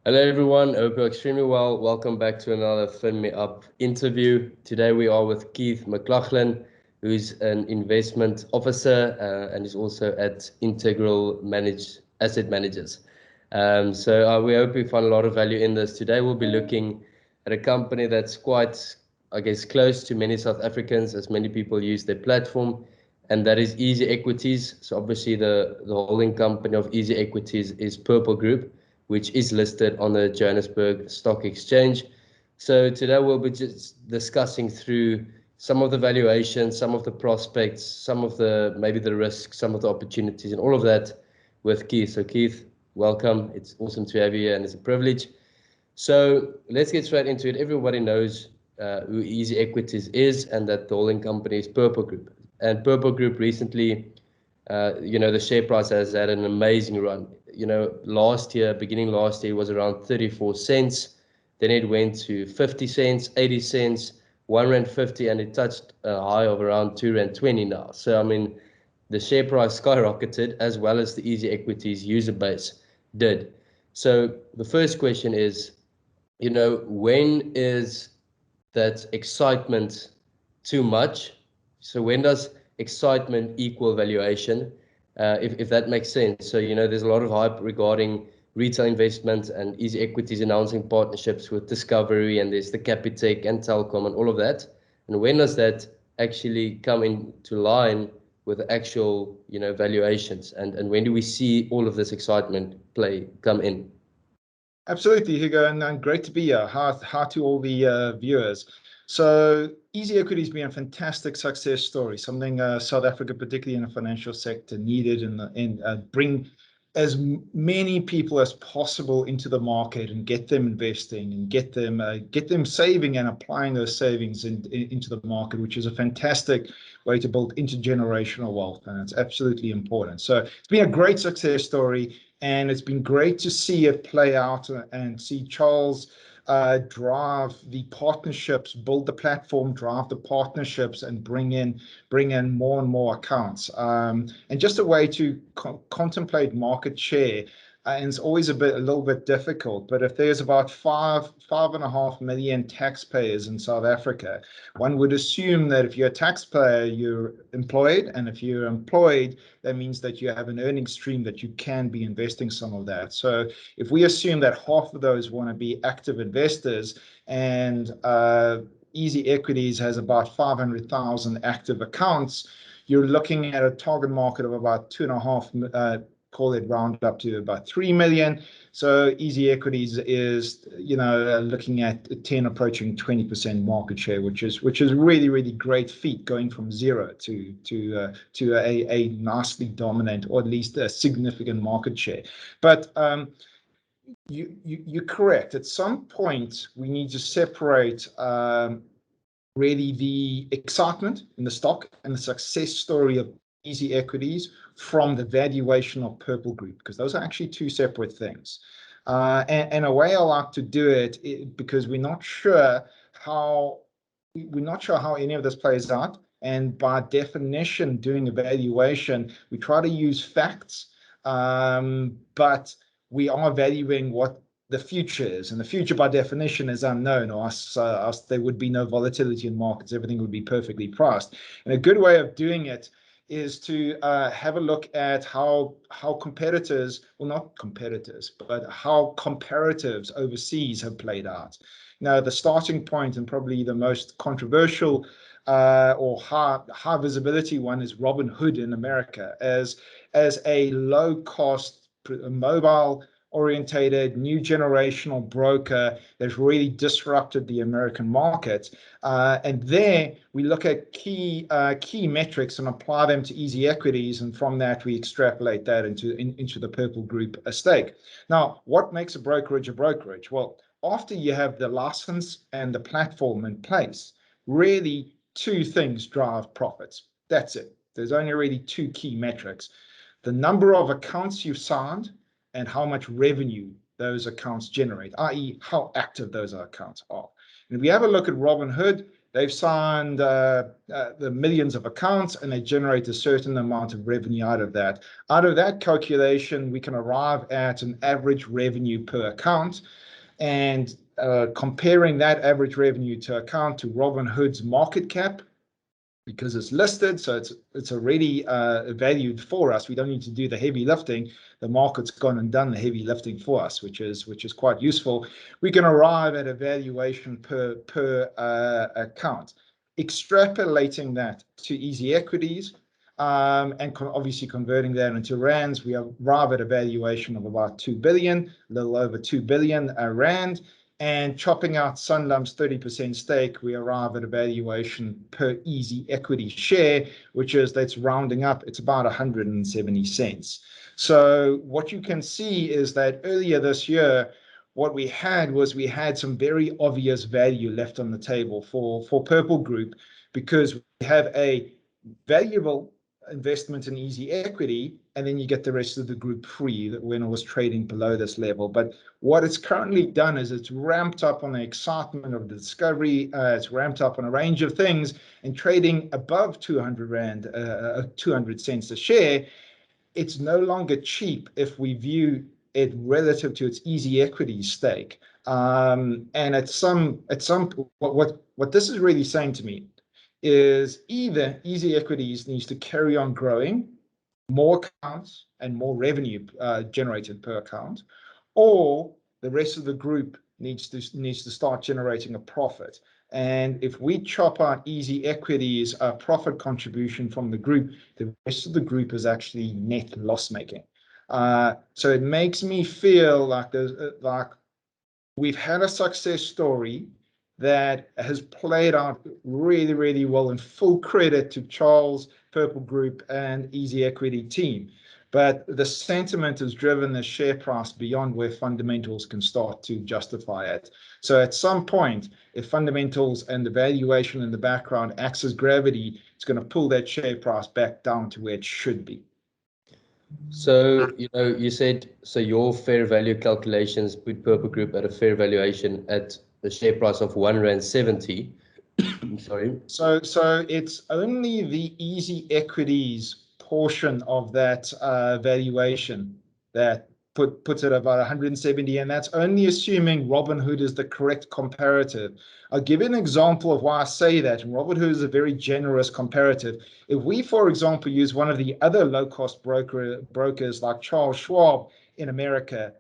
Hello everyone, hope you're extremely well. Welcome back to another FinMeUp interview. Today we are with Keith McLanchlan, who's an investment officer and is also at Integral Asset Managers. We hope you find a lot of value in this. Today we'll be looking at a company that's quite, I guess, close to many South Africans, as many people use their platform, and that is EasyEquities. So obviously the holding company of EasyEquities is Purple Group, which is listed on the Johannesburg Stock Exchange. So today we'll be just discussing through some of the valuations, some of the prospects, some of maybe the risks, some of the opportunities, and all of that with Keith. So Keith, welcome. It's awesome to have you here, and it's a privilege. So let's get straight into it. Everybody knows who EasyEquities is, and that the holding company is Purple Group. And Purple Group recently, the share price has had an amazing run. Beginning last year, was around 34 cents. Then it went to 50 cents, 80 cents, 1 Rand 50, and it touched a high of around 2 Rand 20 now. So, I mean, the share price skyrocketed, as well as the EasyEquities user base did. So the first question is, when is that excitement too much? So when does excitement equal valuation? If that makes sense. So, there's a lot of hype regarding retail investment and EasyEquities announcing partnerships with Discovery, and there's the Capitec and Telkom and all of that. And when does that actually come into line with the actual, valuations? And when do we see all of this excitement come in? Absolutely, Hugo, and great to be here. Hi to all the viewers. So EasyEquities has been a fantastic success story, something South Africa, particularly in the financial sector, needed and bring as many people as possible into the market and get them investing and get them saving and applying those savings into the market, which is a fantastic way to build intergenerational wealth, and it's absolutely important. So it's been a great success story, and it's been great to see it play out and see Charles drive the partnerships, build the platform, drive the partnerships, and bring in more and more accounts. And just a way to contemplate market share. And it's always a little bit difficult, but if there's about 5.5 million taxpayers in South Africa, one would assume that if you're a taxpayer, you're employed, and if you're employed, that means that you have an earning stream that you can be investing some of that. So if we assume that half of those want to be active investors, and EasyEquities has about 500,000 active accounts, you're looking at a target market of about 2.5 call it round up to about 3 million. So EasyEquities is, looking at 10 approaching 20% market share, which is really, really great feat, going from zero to a nicely dominant, or at least a significant market share. But you're correct. At some point, we need to separate really the excitement in the stock and the success story of EasyEquities from the valuation of Purple Group, because those are actually two separate things. And a way I like to do it, because we're not sure how any of this plays out, and by definition, doing a valuation, we try to use facts, but we are valuing what the future is, and the future by definition is unknown, or there would be no volatility in markets, everything would be perfectly priced. And a good way of doing it is to have a look at how competitors, well, not competitors, but how comparatives overseas have played out. Now, the starting point, and probably the most controversial or high visibility one, is Robinhood in America as a low cost mobile orientated new generational broker that's really disrupted the American market. And there we look at key metrics and apply them to EasyEquities, and from that we extrapolate that into the Purple Group stake. Now, what makes a brokerage a brokerage? Well, after you have the license and the platform in place, really two things drive profits. That's it. There's only really two key metrics: the number of accounts you've signed, and how much revenue those accounts generate, i.e. how active those accounts are. And if we have a look at Robinhood, They've signed the millions of accounts, and they generate a certain amount of revenue out of that. Out of that calculation, we can arrive at an average revenue per account, and comparing that average revenue to account to Robinhood's market cap, because it's listed, so it's already valued for us. We don't need to do the heavy lifting. The market's gone and done the heavy lifting for us, which is quite useful. We can arrive at a valuation per account. Extrapolating that to EasyEquities, and obviously converting that into rands, we arrive at a valuation of about 2 billion, a little over 2 billion rand. And chopping out Sanlam's 30% stake, we arrive at a valuation per EasyEquity share, that's rounding up, it's about 170 cents. So what you can see is that earlier this year, what we had some very obvious value left on the table for Purple Group, because we have a valuable investment in EasyEquity, and then you get the rest of the group free when it was trading below this level. But what it's currently done is it's ramped up on the excitement of the discovery. It's ramped up on a range of things, and trading above 200 rand, 200 cents a share, it's no longer cheap if we view it relative to its EasyEquity stake. And what this is really saying to me is either EasyEquities needs to carry on growing, more accounts and more revenue generated per account, or the rest of the group needs to start generating a profit. And if we chop out EasyEquities profit contribution from the group, the rest of the group is actually net loss making. So it makes me feel like we've had a success story that has played out really, really well, and full credit to Charles, Purple Group, and EasyEquity team. But the sentiment has driven the share price beyond where fundamentals can start to justify it. So at some point, if fundamentals and the valuation in the background acts as gravity, it's going to pull that share price back down to where it should be. So, you said, so your fair value calculations put Purple Group at a fair valuation at the share price of R1.70. Sorry. So it's only the EasyEquities portion of that valuation that puts it about 170, and that's only assuming Robinhood is the correct comparative. I'll give you an example of why I say that, and Robinhood is a very generous comparative. If we, for example, use one of the other low-cost brokers like Charles Schwab in America,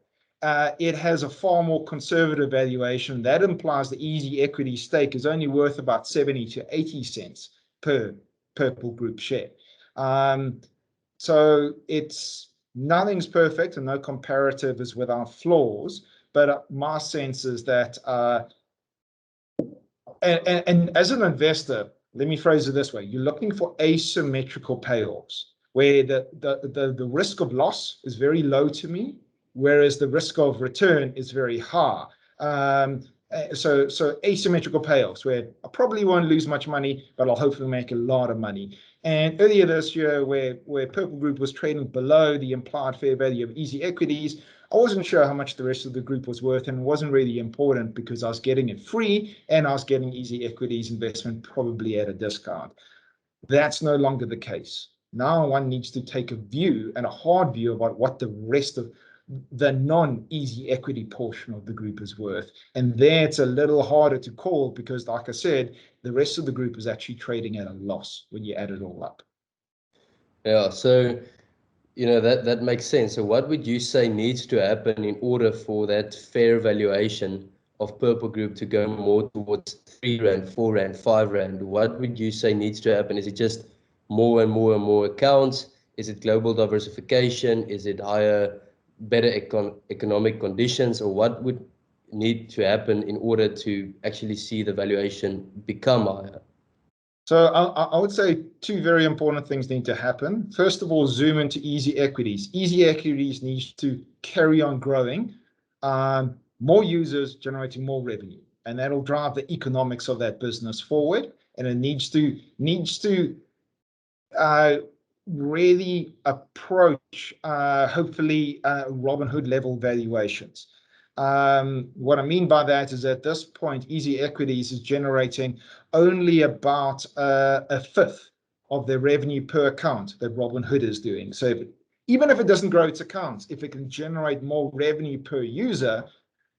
it has a far more conservative valuation. That implies the EasyEquity stake is only worth about 70 to 80 cents per Purple Group share. So nothing's perfect, and no comparative is without flaws. But my sense is that, and as an investor, let me phrase it this way: you're looking for asymmetrical payoffs, where the risk of loss is very low to me, whereas the risk of return is very high. So asymmetrical payoffs, where I probably won't lose much money, but I'll hopefully make a lot of money. And earlier this year, where Purple Group was trading below the implied fair value of EasyEquities, I wasn't sure how much the rest of the group was worth, and it wasn't really important because I was getting it free, and I was getting EasyEquities investment probably at a discount. That's no longer the case. Now one needs to take a view, and a hard view, about what the rest of the non-EasyEquity portion of the group is worth. And there it's a little harder to call, because like I said, the rest of the group is actually trading at a loss when you add it all up. Yeah, so that makes sense. So what would you say needs to happen in order for that fair valuation of Purple Group to go more towards 3 rand, 4 rand, 5 rand? What would you say needs to happen? Is it just more and more and more accounts? Is it global diversification? Is it better economic conditions? Or what would need to happen in order to actually see the valuation become higher? So I would say two very important things need to happen. First of all, zoom into EasyEquities. EasyEquities needs to carry on growing, more users generating more revenue, and that'll drive the economics of that business forward. And it needs to really approach hopefully Robinhood level valuations. What I mean by that is at this point, EasyEquities is generating only about a fifth of the revenue per account that Robinhood is doing. So even if it doesn't grow its accounts, if it can generate more revenue per user,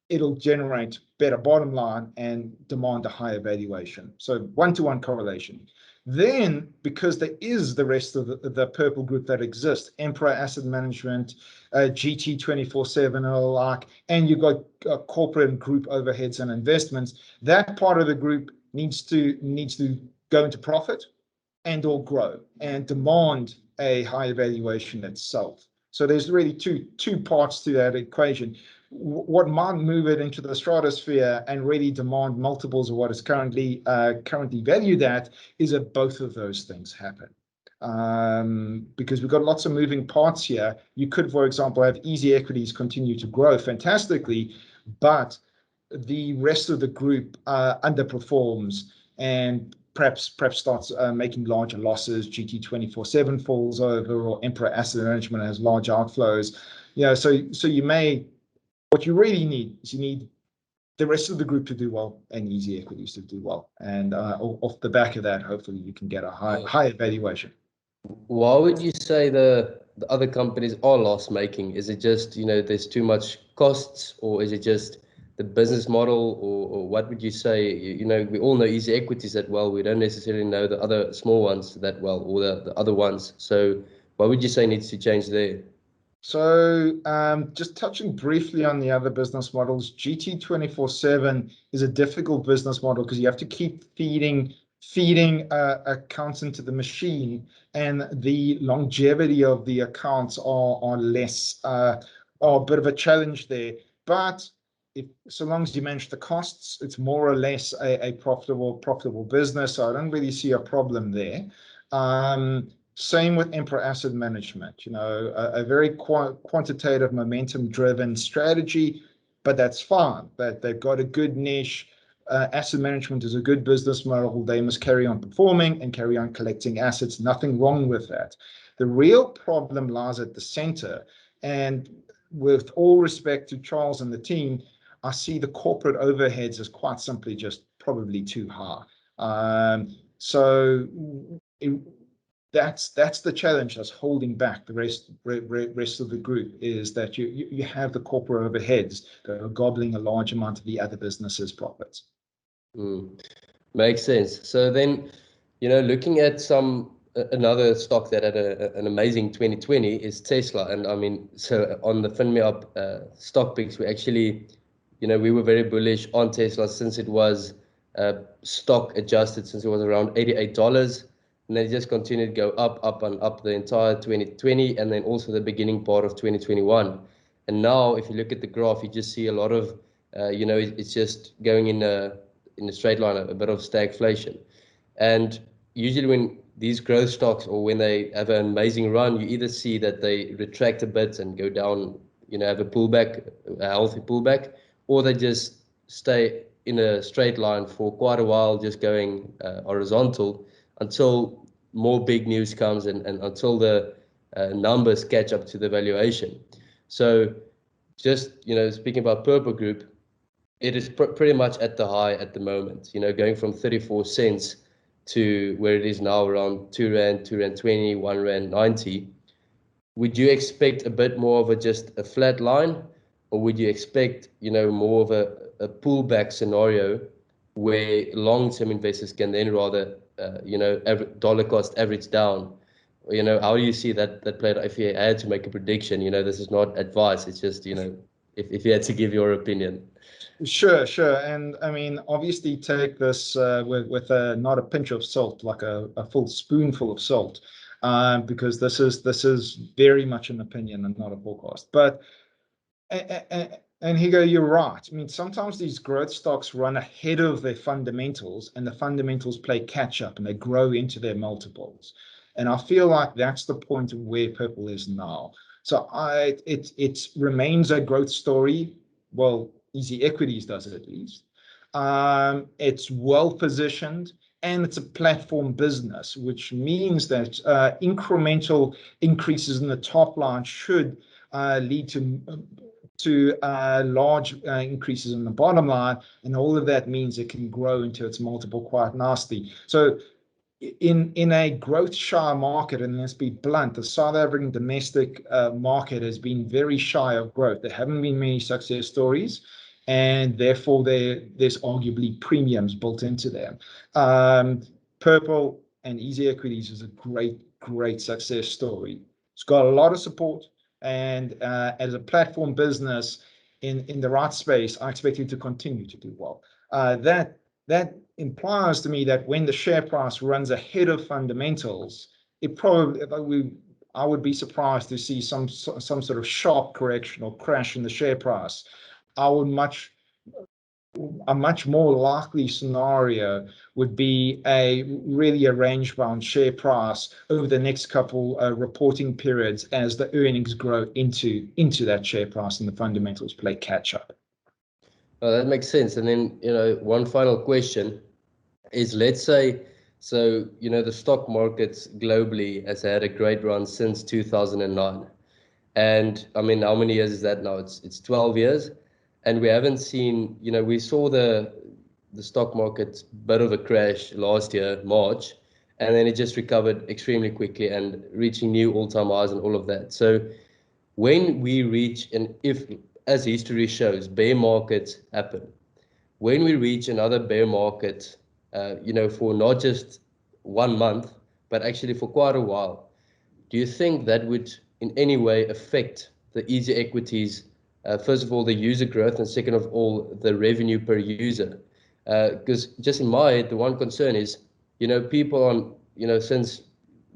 it'll generate better bottom line and demand a higher valuation. So one-to-one correlation. Then, because there is the rest of the purple group that exists, Emperor Asset Management, GT 24/7 and the like, and you've got corporate and group overheads and investments, that part of the group needs to go into profit and or grow and demand a higher valuation itself. So there's really two parts to that equation. What might move it into the stratosphere and really demand multiples of what is currently valued at is that both of those things happen. Because we've got lots of moving parts here. You could, for example, have EasyEquities continue to grow fantastically, but the rest of the group underperforms and perhaps starts making larger losses. GT 24/7 falls over, or Emperor Asset Management has large outflows. So you may. What you really need is you need the rest of the group to do well and EasyEquities to do well. And off the back of that, hopefully you can get a higher valuation. Why would you say the other companies are loss making? Is it just, there's too much costs, or is it just the business model, or what would you say? We all know EasyEquities that well. We don't necessarily know the other small ones that well, or the other ones. So what would you say needs to change there? So just touching briefly on the other business models, GT 24/7 is a difficult business model because you have to keep feeding accounts into the machine, and the longevity of the accounts are less, are a bit of a challenge there. But so long as you manage the costs, it's more or less a profitable business. So I don't really see a problem there. Same with Emperor Asset Management, a very quantitative, momentum-driven strategy, but that's fine. That they've got a good niche. Asset management is a good business model. They must carry on performing and carry on collecting assets. Nothing wrong with that. The real problem lies at the center. And with all respect to Charles and the team, I see the corporate overheads as quite simply just probably too high. That's the challenge that's holding back the rest of the group, is that you have the corporate overheads that are gobbling a large amount of the other businesses' profits. Makes sense. So then, looking at another stock that had an amazing 2020 is Tesla. And I mean, so on the FinMeUp stock picks, we actually, we were very bullish on Tesla since it was stock adjusted, since it was around $88. And then it just continued to go up and up the entire 2020, and then also the beginning part of 2021. And now, if you look at the graph, you just see a lot of, it's just going in a straight line, a bit of stagflation. And usually when these growth stocks, or when they have an amazing run, you either see that they retract a bit and go down, have a pullback, a healthy pullback, or they just stay in a straight line for quite a while, just going horizontal, until more big news comes and until the numbers catch up to the valuation. So just, speaking about Purple Group, it is pretty much at the high at the moment, going from 34 cents to where it is now, around 2 Rand, 2 Rand 20, 1 Rand 90. Would you expect a bit more of just a flat line, or would you expect, more of a pullback scenario where long-term investors can then rather dollar cost average down? How do you see that played out? If you had to make a prediction, this is not advice, it's just, if you had to give your opinion. Sure. And I mean, obviously take this with not a pinch of salt, like a full spoonful of salt, because this is very much an opinion and not a forecast. But and Hugo, you're right. I mean, sometimes these growth stocks run ahead of their fundamentals, and the fundamentals play catch up and they grow into their multiples. And I feel like that's the point of where Purple is now. So it remains a growth story. Well, EasyEquities does it at least. It's well positioned, and it's a platform business, which means that incremental increases in the top line should lead to to large increases in the bottom line, and all of that means it can grow into its multiple quite nicely. So in a growth shy market, and let's be blunt, the South African domestic market has been very shy of growth. There haven't been many success stories, and therefore there's arguably premiums built into them. Purple and EasyEquities is a great success story. It's got a lot of support, and as a platform business in the right space, I expect it to continue to do well. That implies to me that when the share price runs ahead of fundamentals, I would be surprised to see some sort of sharp correction or crash in the share price. A much more likely scenario would be a range-bound share price over the next couple reporting periods as the earnings grow into that share price and the fundamentals play catch up. Oh, that makes sense. And then, one final question is, let's say, so, the stock markets globally has had a great run since 2009. And I mean, how many years is that now? It's 12 years. And we haven't seen, we saw the stock market bit of a crash last year, March, and then it just recovered extremely quickly and reaching new all-time highs and all of that. So when we reach, and if, as history shows, bear markets happen, when we reach another bear market, for not just 1 month, but actually for quite a while, do you think that would in any way affect the EasyEquities, first of all, the user growth, and second of all, the revenue per user? Because just in my head, the one concern is, people on, since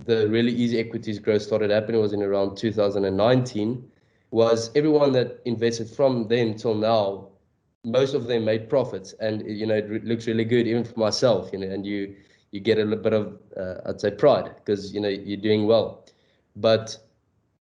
the really EasyEquities growth started happening was in around 2019, was everyone that invested from then till now, most of them made profits, and it looks really good even for myself, and you get a little bit of I'd say pride because you're doing well. But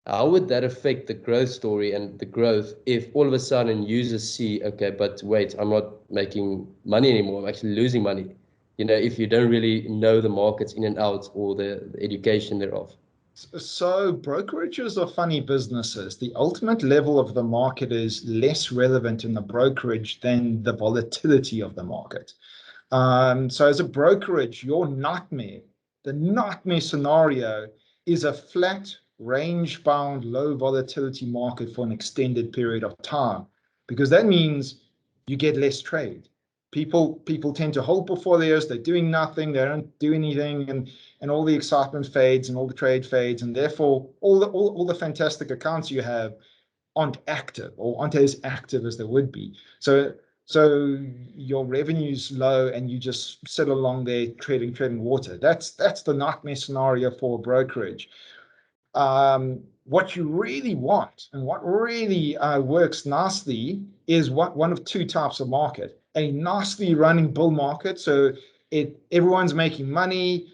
how would that affect the growth story and the growth if all of a sudden users see, okay, but wait, I'm not making money anymore, I'm actually losing money, if you don't really know the markets in and out or the education thereof? So brokerages are funny businesses. The ultimate level of the market is less relevant in the brokerage than the volatility of the market. So as a brokerage, the nightmare scenario is a flat, range-bound, low volatility market for an extended period of time, because that means you get less trade. People tend to hold portfolios, they're doing nothing, they don't do anything, and all the excitement fades and all the trade fades, and therefore all the fantastic accounts you have aren't active or aren't as active as they would be. So your revenue's low and you just sit along there trading water. That's the nightmare scenario for a brokerage. What you really want and what really works nicely is one of two types of market: a nicely running bull market, so everyone's making money,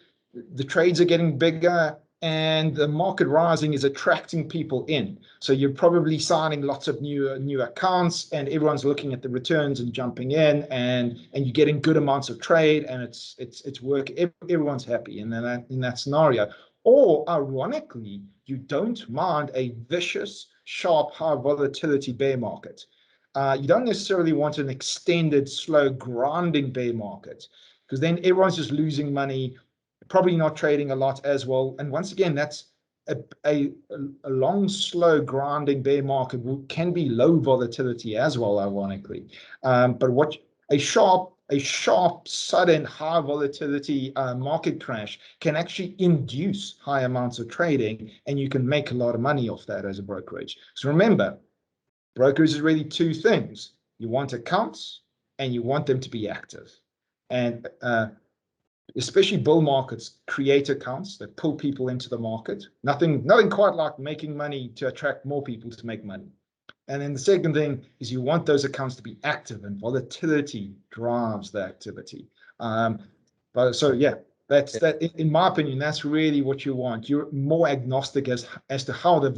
the trades are getting bigger, and the market rising is attracting people in. So you're probably signing lots of new accounts, and everyone's looking at the returns and jumping in, and you're getting good amounts of trade, and it's work. Everyone's happy in that scenario. Or ironically, you don't mind a vicious, sharp, high volatility bear market. You don't necessarily want an extended, slow, grinding bear market, because then everyone's just losing money, probably not trading a lot as well. And once again, that's a long, slow, grinding bear market can be low volatility as well, ironically. But what a sharp, sudden, high volatility market crash can actually induce high amounts of trading, and you can make a lot of money off that as a brokerage. So remember, brokers is really two things. You want accounts, and you want them to be active. And especially bull markets create accounts that pull people into the market. Nothing quite like making money to attract more people to make money. And then the second thing is you want those accounts to be active, and volatility drives the activity. But so yeah, that's that. In my opinion, that's really what you want. You're more agnostic as to how the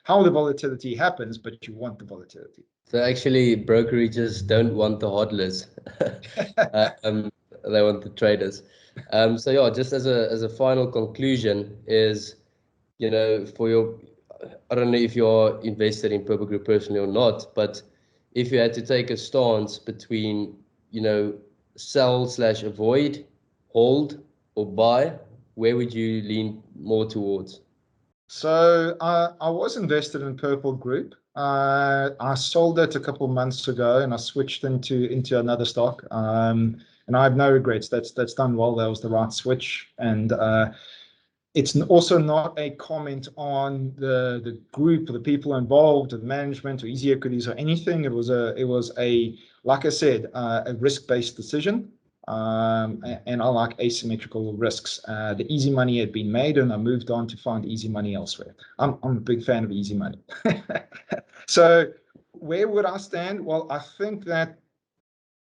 volatility happens, but you want the volatility. So actually, brokerages don't want the hodlers. They want the traders. So yeah, just as a final conclusion is, for I don't know if you're invested in Purple Group personally or not, but if you had to take a stance between, sell / avoid, hold or buy, where would you lean more towards? So I was invested in Purple Group. I sold it a couple of months ago, and I switched into another stock. And I have no regrets. That's done well. That was the right switch. And it's also not a comment on the group, the people involved, the management, or EasyEquities or anything. It was a like I said, a risk-based decision. And I like asymmetrical risks. The easy money had been made, and I moved on to find easy money elsewhere. I'm a big fan of easy money. So where would I stand? Well, I think that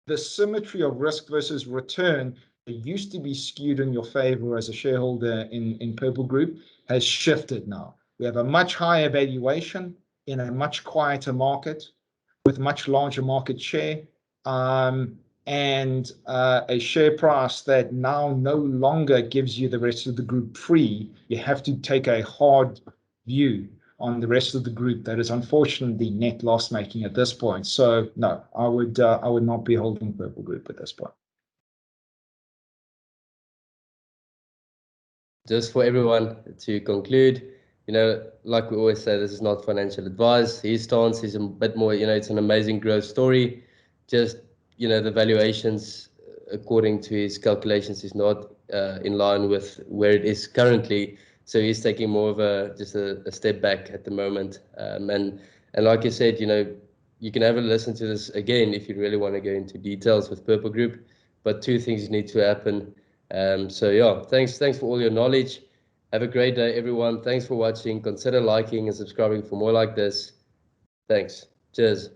the symmetry of risk versus return that used to be skewed in your favor as a shareholder in Purple Group has shifted now. We have a much higher valuation in a much quieter market with much larger market share, and a share price that now no longer gives you the rest of the group free. You have to take a hard view on the rest of the group that is unfortunately net loss making at this point. So no, I would not be holding Purple Group at this point. Just for everyone to conclude, like we always say, this is not financial advice. His stance is a bit more, it's an amazing growth story. Just, the valuations according to his calculations is not in line with where it is currently. So he's taking more of just a step back at the moment. And like you said, you can have a listen to this again if you really want to go into details with Purple Group. But two things need to happen. So yeah, thanks for all your knowledge. Have a great day, everyone. Thanks for watching. Consider liking and subscribing for more like this. Thanks. Cheers.